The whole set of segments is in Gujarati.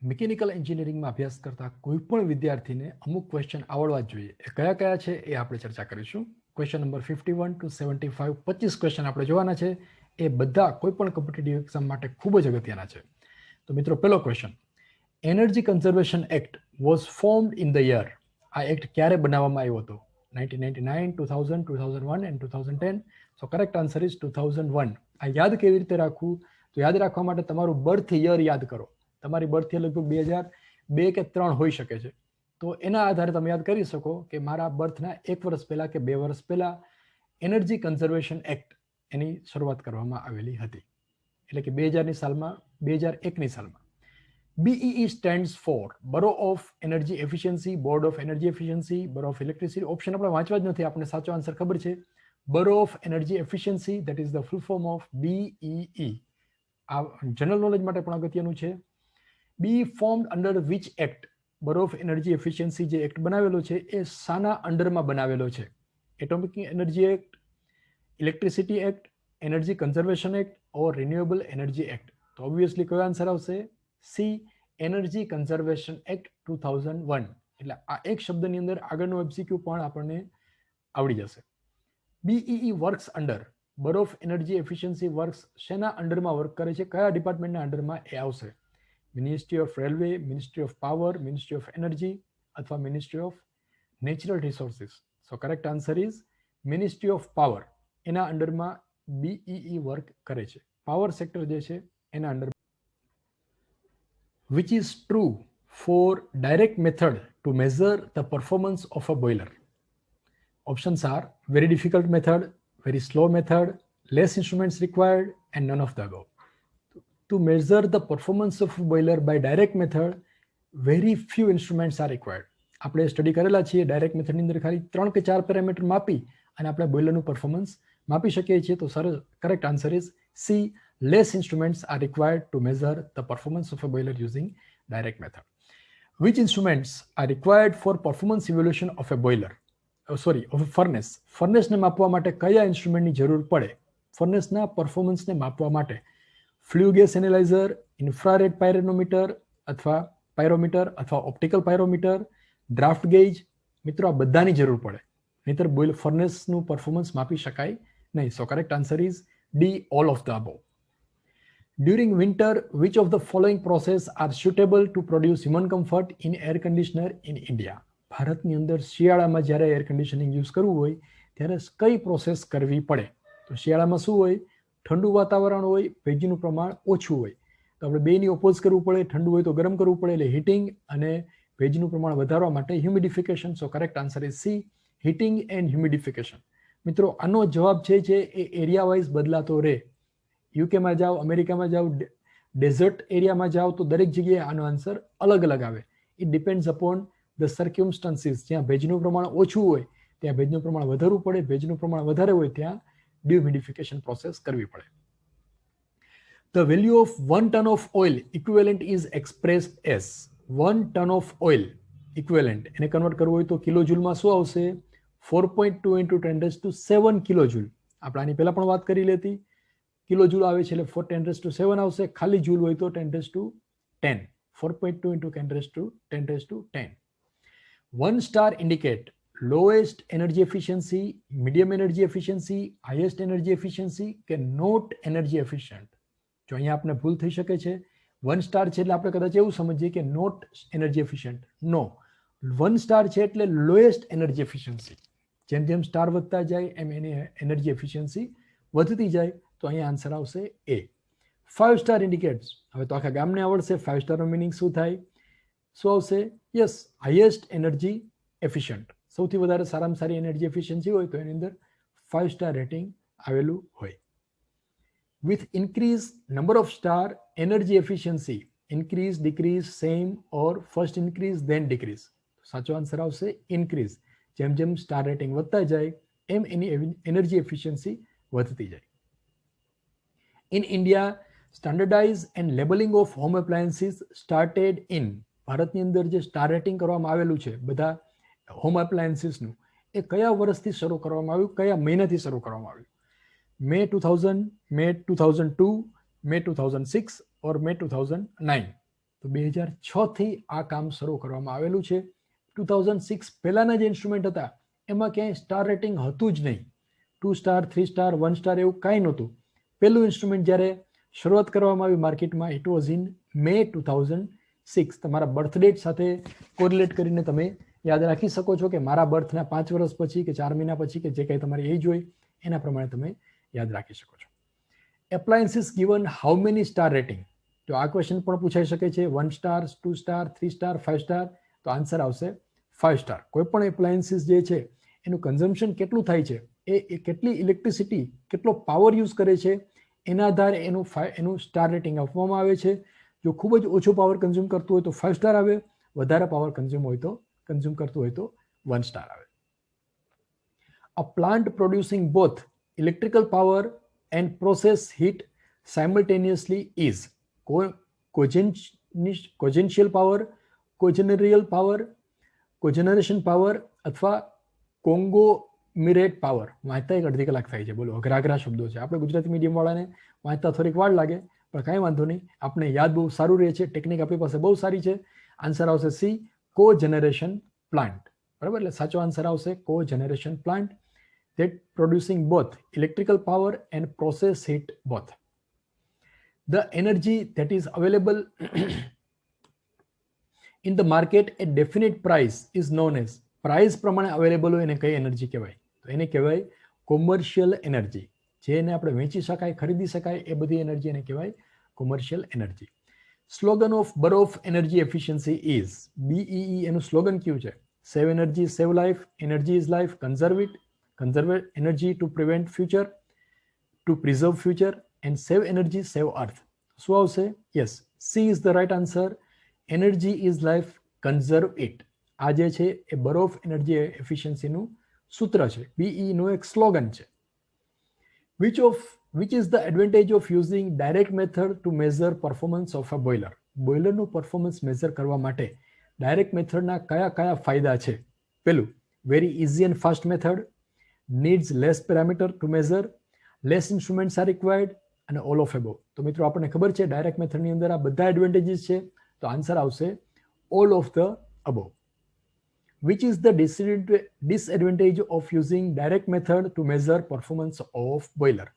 મિકેનિકલ એન્જિનિયરિંગમાં અભ્યાસ કરતા કોઈપણ વિદ્યાર્થીને અમુક ક્વેશ્ચન આવડવા જ જોઈએ. એ કયા કયા છે એ આપણે ચર્ચા કરીશું. ક્વેશ્ચન નંબર 51 ટુ 75 25 ક્વેશ્ચન આપણે જોવાના છે. એ બધા કોઈપણ કોમ્પિટિટિવ એક્ઝામ માટે ખૂબ જ અગત્યના છે. તો મિત્રો, પહેલો question, energy conservation act was formed in the year. આ એક્ટ ક્યારે બનાવવામાં આવ્યો હતો? 1999, 2000, 2001 and 2010. So correct answer is 2001. આ યાદ કેવી રીતે રાખવું? તો યાદ રાખવા માટે તમારું બર્થ યર યાદ કરો. તમારી બર્થ યર લગભગ 2002 કે 3 હોઈ શકે છે. તો એના આધારે તમે યાદ કરી શકો કે મારા બર્થના 1 વર્ષ પહેલા કે 2 વર્ષ પહેલા એનર્જી કન્ઝર્વેશન એક્ટ એની શરૂઆત કરવામાં આવેલી હતી. એટલે કે 2000ની સાલમાં, 2001ની સાલમાં. BEE stands for Bureau of Energy Efficiency, Board of Energy Efficiency, Bureau of Electricity. Option આપણે વાંચવા જ નથી, આપણે સાચો આન્સર ખબર છે. Bureau of Energy Efficiency, that is the full form of BEE. આ જનરલ નોલેજ માટે પણ અગત્યનું છે. BE formed under which act? Bureau of Energy Efficiency જે એક્ટ બનાવેલો છે એ શાના અંડરમાં બનાવેલો છે? Atomic energy act, electricity act, energy conservation act or renewable energy act? તો ઓબ્વિયસલી કયો આન્સર આવશે? C, energy conservation act 2001. એટલે આ એક શબ્દની અંદર આગળનો એમસીક્યુ પણ આપણને આવડી જશે. BEE works under, bureau of energy efficiency works શેના અંડરમાં વર્ક કરે છે? કયા ડિપાર્ટમેન્ટના અંડરમાં એ આવશે? Ministry of railway, ministry of power, ministry of energy અથવા ministry of natural resources? So correct answer is ministry of power. એના અંડરમાં BEE વર્ક કરે છે. પાવર સેક્ટર જે છે એના under. Which is true for direct method to measure the performance of a boiler? Options are very difficult method, very slow method, less instruments required, and none of the above. To measure the performance of a boiler by direct method, very few instruments are required. આપણે સ્ટડી કરેલા છીએ ડાયરેક્ટ મેથડની અંદર ખાલી 3 કે 4 પેરામીટર માપી અને આપણે બોઇલરનું પરફોર્મન્સ માપી શકીએ છીએ. તો sir correct answer is C, less instruments are required to measure the performance of a boiler using direct method. Which instruments are required for performance evaluation of a boiler? Of a furnace. ફર્નેસને માપવા માટે કયા ઇન્સ્ટ્રુમેન્ટની જરૂર પડે? ફર્નેસના પરફોર્મન્સને માપવા માટે flew gas analyser, infrared pyranometer અથવા ઓપ્ટિકલ પાયરોમીટર, ડ્રાફ્ટ ગેજ. મિત્રો, આ બધાની જરૂર પડે, નહીતર બોઇલર ફર્નેસનું પરફોર્મન્સ માપી શકાય નહીં. So correct answer is D, all of the above. During winter, which of the following process are suitable to produce human comfort in air conditioner in India? ભારતની અંદર શિયાળામાં જ્યારે એર કન્ડિશનિંગ યુઝ કરવું હોય ત્યારે કઈ પ્રોસેસ કરવી પડે? તો શિયાળામાં શું હોય? ઠંડુ વાતાવરણ હોય, ભેજનું પ્રમાણ ઓછું હોય. તો આપણે બેની ઓપોઝ કરવું પડે. ઠંડુ હોય તો ગરમ કરવું પડે, એટલે હીટિંગ, અને ભેજનું પ્રમાણ વધારવા માટે humidification. So correct answer is C, heating and humidification. મિત્રો, આનો જવાબ છે એ એરિયા વાઇઝ બદલાતો રહે. યુકેમાં જાઓ, અમેરિકામાં જાઓ, ડેઝર્ટ એરિયામાં જાઓ તો દરેક જગ્યાએ આનો આન્સર અલગ અલગ આવે. It depends upon the circumstances. જ્યાં ભેજનું પ્રમાણ ઓછું હોય ત્યાં ભેજનું પ્રમાણ વધારવું પડે, ભેજનું પ્રમાણ વધારે હોય ત્યાં ડિહ્યુમિડિફિકેશન પ્રોસેસ કરવી પડે. The value of 1 ton of oil equivalent is expressed as 1 ton of oil equivalent. એને કન્વર્ટ કરવું હોય તો કિલોજૂલમાં શું આવશે? 4.2 into 10⁷ કિલોજૂલ. આપણે આની પહેલા પણ વાત કરી લેતી. કિલોજૂલ આવે છે એટલે 10⁷ આવશે. ખાલી જૂલ હોય તો 10⁻10. 4.2 into 10⁻10. 1 star indicate lowest energy efficiency, medium energy efficiency, highest energy efficiency કે not energy efficient? જો અહીંયા આપણે ભૂલ થઈ શકે છે. 1 star છે એટલે આપણે કદાચ એવું સમજીએ કે not energy efficient. No, 1 star છે એટલે લોએસ્ટ એનર્જી એફિશિયન્સી. જેમ જેમ સ્ટાર વધતા જાય એમ એની એનર્જી એફિશિયન્સી વધતી જાય. તો અહીંયા આન્સર આવશે એ. 5 સ્ટાર ઇન્ડિકેટ્સ. હવે તો આખા ગામને આવડશે 5 સ્ટારનો મિનિંગ શું થાય. શું આવશે? Yes, highest energy efficient. સૌથી વધારે સારામાં સારી એનર્જી એફિશિયન્સી હોય તો એની અંદર 5 સ્ટાર રેટિંગ આવેલું હોય. With increase number of star, energy efficiency increase, decrease, same or first increase then decrease? સાચો આન્સર આવશે ઇન્ક્રીઝ. જેમ જેમ સ્ટાર રેટિંગ વધતા જાય એમ એની એનર્જી એફિશિયન્સી વધતી જાય. In India, standardize and labeling of home appliances started in. ભારતની અંદર જે સ્ટાર રેટિંગ કરવામાં આવેલું છે બધા હોમ એપ્લાયન્સીસનું, એ કયા વર્ષથી શરૂ કરવામાં આવ્યું, કયા મહિનાથી શરૂ કરવામાં આવ્યું? મે 2000, મે 2002, મે 2006 ઓર મે 2009? તો 2006 થી આ કામ શરૂ કરવામાં આવેલું છે. 2006 પહેલાના જે ઇન્સ્ટ્રુમેન્ટ હતા એમાં ક્યાંય સ્ટાર રેટિંગ હતું જ નહીં. 2 સ્ટાર 3 સ્ટાર 1 સ્ટાર એવું કાંઈ નહોતું. પહેલું ઇન્સ્ટ્રુમેન્ટ જ્યારે શરૂઆત કરવામાં આવી માર્કેટમાં, ઇટ વોઝ ઇન મે 2006. તમારા બર્થ ડેટ સાથે કોરિલેટ કરીને તમે યાદ રાખી શકો છો કે મારા બર્થના 5 વર્ષ પછી કે 4 મહિના પછી કે જે કંઈ તમારી એજ હોય એના પ્રમાણે તમે યાદ રાખી શકો છો. Appliances given how many star rating? તો આ ક્વેશ્ચન પણ પૂછાઈ શકે છે. 1 સ્ટાર, 2 સ્ટાર, 3 સ્ટાર, 5 સ્ટાર. તો આન્સર આવશે 5 સ્ટાર. કોઈ પણ એપ્લાયન્સીસ જે છે એનું કન્ઝમ્પશન કેટલું થાય છે, એ કેટલી ઇલેક્ટ્રિસિટી, કેટલો પાવર યુઝ કરે છે એના આધારે એનું સ્ટાર રેટિંગ આપવામાં આવે છે. જો ખૂબ જ ઓછો પાવર કન્ઝ્યુમ કરતું હોય તો 5 સ્ટાર આવે, વધારે પાવર કન્ઝ્યુમ કરતું હોય તો 1 સ્ટાર આવે. A plant producing both electrical power and process heat simultaneously is cogential power, cogeneration power અથવા conglomerate power. વાંચતા એક અડધી કલાક થાય છે. બોલો, અઘરા શબ્દો છે. આપણે ગુજરાતી મીડિયમ વાળાને વાંચતા થોડીક વાર લાગે, પણ કાંઈ વાંધો નહીં, આપણે યાદ બહુ સારું રહે છે. ટેકનિક આપણી પાસે બહુ સારી છે. આન્સર આવશે સી, કોજનરેશન પ્લાન્ટ. બરાબર, એટલે સાચો આન્સર આવશે કોજનરેશન plant that producing both electrical power and process heat both. The energy that is available in the market at definite price is known as, price પ્રમાણે અવેલેબલ હોય એને કઈ એનર્જી કહેવાય? તો એને કહેવાય કોમર્શિયલ એનર્જી. જેને આપણે વેચી શકાય, ખરીદી શકાય, એ બધી એનર્જી એને કહેવાય commercial energy. Slogan of bureau of energy efficiency is, BEE એનું સ્લોગન કયું છે? Save energy, save life, energy is life, conserve energy to prevent future, to preserve future, and save energy, save earth. So I'll say yes, C is the right answer. Energy is life, conserve it. આ જે છે એ બરોફ એનર્જી એફિશિયન્સીનું સૂત્ર છે, BE નું એક સ્લોગન છે. which is the advantage of using direct method to measure performance of a boiler? બોઇલરનું પરફોર્મન્સ મેઝર કરવા માટે ડાયરેક્ટ મેથડના કયા ફાયદા છે? પેલું, very easy and fast method, needs less parameter to measure, less instruments are required, અને all of above. તો મિત્રો આપણને ખબર છે ડાયરેક્ટ મેથડની અંદર આ બધા એડવાન્ટેજીસ છે, તો આન્સર આવશે all of the above. Which is the disadvantage of using direct method to measure performance of boiler?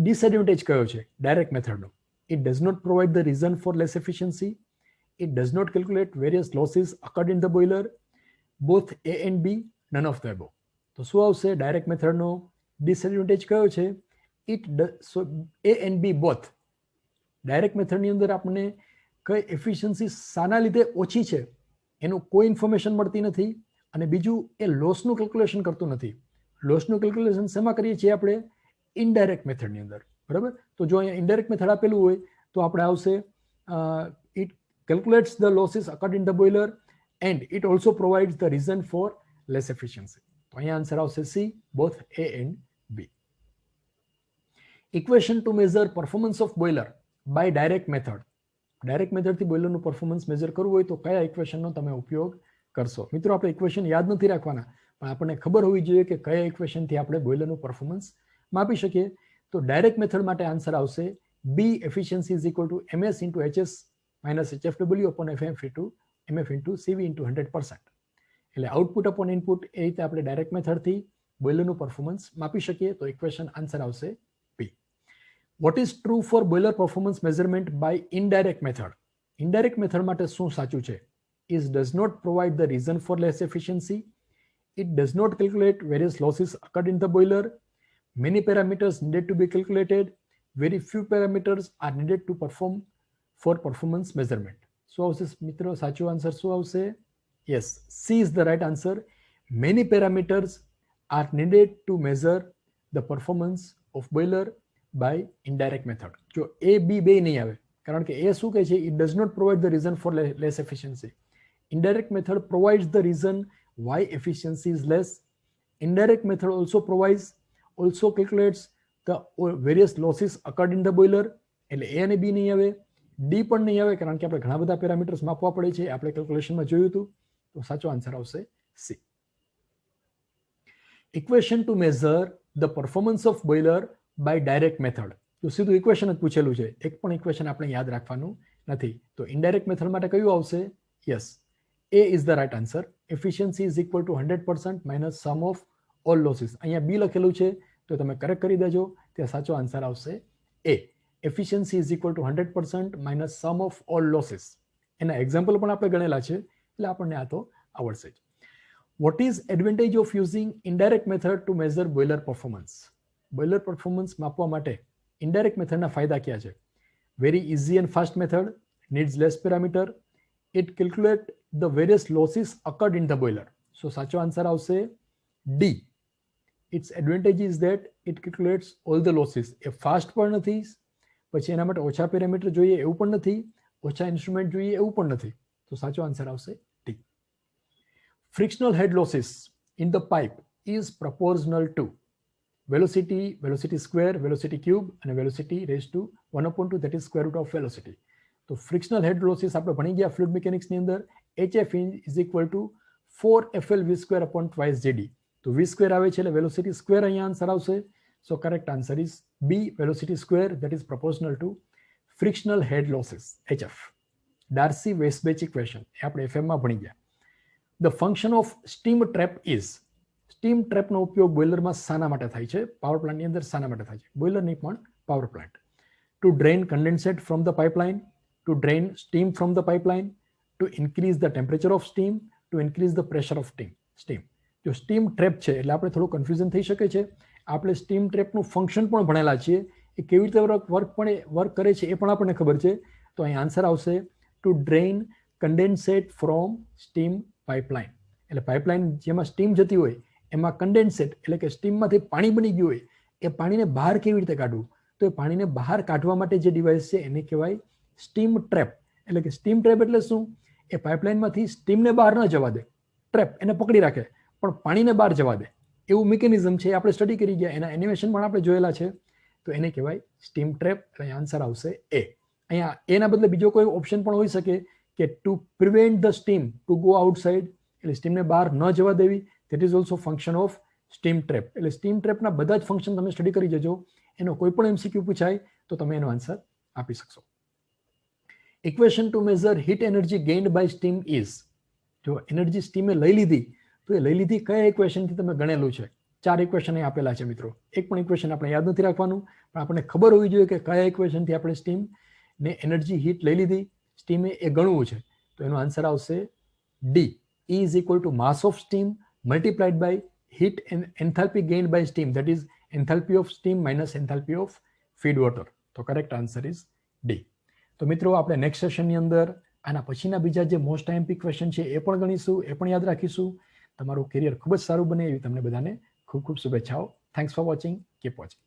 Disadvantage કયો છે direct મેથડનો? It does not provide the reason for less efficiency, it does not calculate various losses occurred in the boiler, both A and B, none of the above. તો શું આવશે ડાયરેક્ટ મેથડનો ડિસએડવાન્ટેજ કયો છે? A and B both. Direct મેથડની અંદર આપણને કઈ એફિશિયન્સી શાના લીધે ઓછી છે એનું કોઈ ઇન્ફોર્મેશન મળતી નથી, અને બીજું એ લોસનું કેલ્ક્યુલેશન કરતું નથી. લોસનું કેલ્ક્યુલેશન શેમાં કરીએ છીએ આપણે? ઇનડાયરેક્ટ મેથડની અંદર. બરાબર, તો જો અહીંયા ઇનડાયરેક્ટ મેથડ આપેલું હોય તો આપણે આવશે it calculates the losses occurred in the boiler and it also provides the reason for less efficiency. તો અહીંયા આન્સર આવશે C, both A and B. Equation to measure performance of boiler by direct method. Direct મેથડથી બોઇલરનું પરફોર્મન્સ મેઝર કરવું હોય તો કયા ઇક્વેશનનો તમે ઉપયોગ કરશો? મિત્રો, આપણે ઇક્વેશન યાદ નથી રાખવાના, પણ આપણને ખબર હોવી જોઈએ કે કયા ઇક્વેશનથી આપણે બોઇલરનું પરફોર્મન્સ માપી શકીએ. તો ડાયરેક્ટ મેથડ માટે આન્સર આવશે B, efficiency is equal two MS into HS minus HFW upon MF into CV into 100%. એટલે આઉટપુટ અપોન ઇનપુટ એ રીતે આપણે ડાયરેક્ટ મેથડથી બોઇલરનું પરફોર્મન્સ માપી શકીએ. તો ઇક્વેશન આન્સર આવશે P. What is true for boiler performance measurement by indirect method? Indirect method માટે શું સાચું છે? It does not provide the reason for less efficiency, it does not calculate various losses occurred in the boiler, many parameters needed to be calculated, very few parameters are needed to perform for performance measurement. શું આવશે મિત્રો સાચો આન્સર? શું આવશે? Yes, C is the right answer. Many parameters are needed to measure the performance of boiler by indirect method. જો A, B બે નહીં આવે, કારણ કે A શું કહે છે? It does not provide the reason for less efficiency. Indirect method provides the reason why efficiency is less. Indirect method also calculates the various losses occurred in the boiler. એટલે A અને B નહીં આવે, D પણ નહીં આવે, કારણ કે આપણે ઘણા બધા પેરામીટર્સ માપવા પડે છે, આપણે કેલ્ક્યુલેશનમાં જોયું હતું. તો સાચો આન્સર આવશે C. Equation to measure the performance of boiler by direct method. તો સીધું ઇક્વેશન જ પૂછેલું છે, એક પણ ઇક્વેશન આપણે યાદ રાખવાનું નથી. તો ઇનડાયરેક્ટ મેથડ માટે કયું આવશે? Yes, A is the right answer. Efficiency is equal to 100% minus sum of all losses. અહીંયા બી લખેલું છે તો તમે કરેક્ટ કરી દેજો. ત્યાં સાચો આન્સર આવશે A. Efficiency is equal to 100% minus sum of all losses. એના એક્ઝામ્પલ પણ આપણે ગણેલા છે એટલે આપણને આ તો આવડશે જ. What is advantage of using indirect method to measure boiler performance? Boiler performance માપવા માટે ઇનડાયરેક્ટ મેથડના ફાયદા ક્યાં છે? Very easy and fast method, needs less parameter, it calculate the various losses occurred in the boiler. So સાચો આન્સર આવશે D. Its advantage is that it calculates all the losses. એ ફાસ્ટ પણ નથી, પછી એના માટે ઓછા પેરામીટર જોઈએ એવું પણ નથી, ઓછા ઇન્સ્ટ્રુમેન્ટ જોઈએ એવું પણ નથી. તો સાચો આન્સર આવશે D. Frictional head losses in the pipe is proportional to velocity square, velocity cube અને velocity raise to 1/2, that is square root of velocity. તો ફ્રિક્શનલ હેડ લોસીસ આપણે ભણી ગયા ફ્લુઇડ મિકેનિક્સની અંદર. HF is equal to 4FL v² upon twice JD. તો v² આવે છે એટલે વેલોસિટી સ્ક્વેર અહીંયા આન્સર આવશે. So correct answer is B, velocity square, that is proportional to frictional head losses HF. Darcy Weisbach equation એ આપણે FM માં ભણી ગયા. The function of steam trap is. Steam ટ્રેપનો ઉપયોગ બોઇલરમાં શાના માટે થાય છે? પાવર પ્લાન્ટની અંદર શાના માટે થાય છે? બોઇલર નહીં પણ power plant. To drain condensate from the pipeline, to drain steam from the pipeline, to increase the temperature of steam, to increase the pressure of steam. જો સ્ટીમ ટ્રેપ છે એટલે આપણે થોડું કન્ફ્યુઝન થઈ શકે છે. આપણે સ્ટીમ ટ્રેપનું ફંક્શન પણ ભણેલા છીએ, એ કેવી રીતે વર્ક કરે છે એ પણ આપણને ખબર છે. તો અહીં આન્સર આવશે to drain condensate from steam pipeline. એટલે પાઇપલાઇન જેમાં સ્ટીમ જતી હોય એમાં કન્ડેન્સેટ એટલે કે સ્ટીમમાંથી પાણી બની ગયું હોય એ પાણીને બહાર કેવી રીતે કાઢવું? તો એ પાણીને બહાર કાઢવા માટે જે ડિવાઇસ છે એને કહેવાય સ્ટીમ ટ્રેપ. એટલે કે સ્ટીમ ટ્રેપ એટલે શું? એ પાઇપલાઇનમાંથી સ્ટીમને બહાર ન જવા દે, ટ્રેપ એને પકડી રાખે પણ પાણીને બહાર જવા દે એવું મિકેનિઝમ છે. આપણે સ્ટડી કરી ગયા, એના એનિમેશન પણ આપણે જોયેલા છે. તો એને કહેવાય સ્ટીમ ટ્રેપ. એટલે આન્સર આવશે એ. અહીંયા એના બદલે બીજો કોઈ ઓપ્શન પણ હોઈ શકે કે to prevent the steam to go outside, એટલે સ્ટીમને બહાર ન જવા દેવી. That is also function of steam trap. એટલે સ્ટીમ ટ્રેપના બધા જ ફંક્શન તમે સ્ટડી કરી જજો. એનો કોઈ પણ MCQ પૂછાય તો તમે એનો આન્સર આપી શકશો. Equation to measure heat energy gained by steam is. જો એનર્જી સ્ટીમે લઈ લીધી તો એ લઈ લીધી કયા ઇક્વેશનથી તમે ગણેલું છે? 4 ઇક્વેશન અહીં આપેલા છે મિત્રો. એક પણ ઇક્વેશન આપણે યાદ નથી રાખવાનું, પણ આપણને ખબર હોવી જોઈએ કે કયા ઇક્વેશનથી આપણે સ્ટીમને એનર્જી હીટ લઈ લીધી, સ્ટીમે એ ગણવું છે. તો એનો આન્સર આવશે D. E is equal to mass of steam multiplied by heat and enthalpy gained by steam, that is enthalpy of steam minus enthalpy of feed water. તો કરેક્ટ આન્સર ઇઝ ડી. તો મિત્રો આપણે નેક્સ્ટ સેશનની અંદર આના પછીના બીજા જે મોસ્ટ IMP ક્વેશ્ચન છે એ પણ ગણીશું, એ પણ યાદ રાખીશું. તમારું કેરિયર ખૂબ જ સારું બને એવી તમને બધાને ખૂબ ખૂબ શુભેચ્છાઓ. Thanks for watching. Keep watching.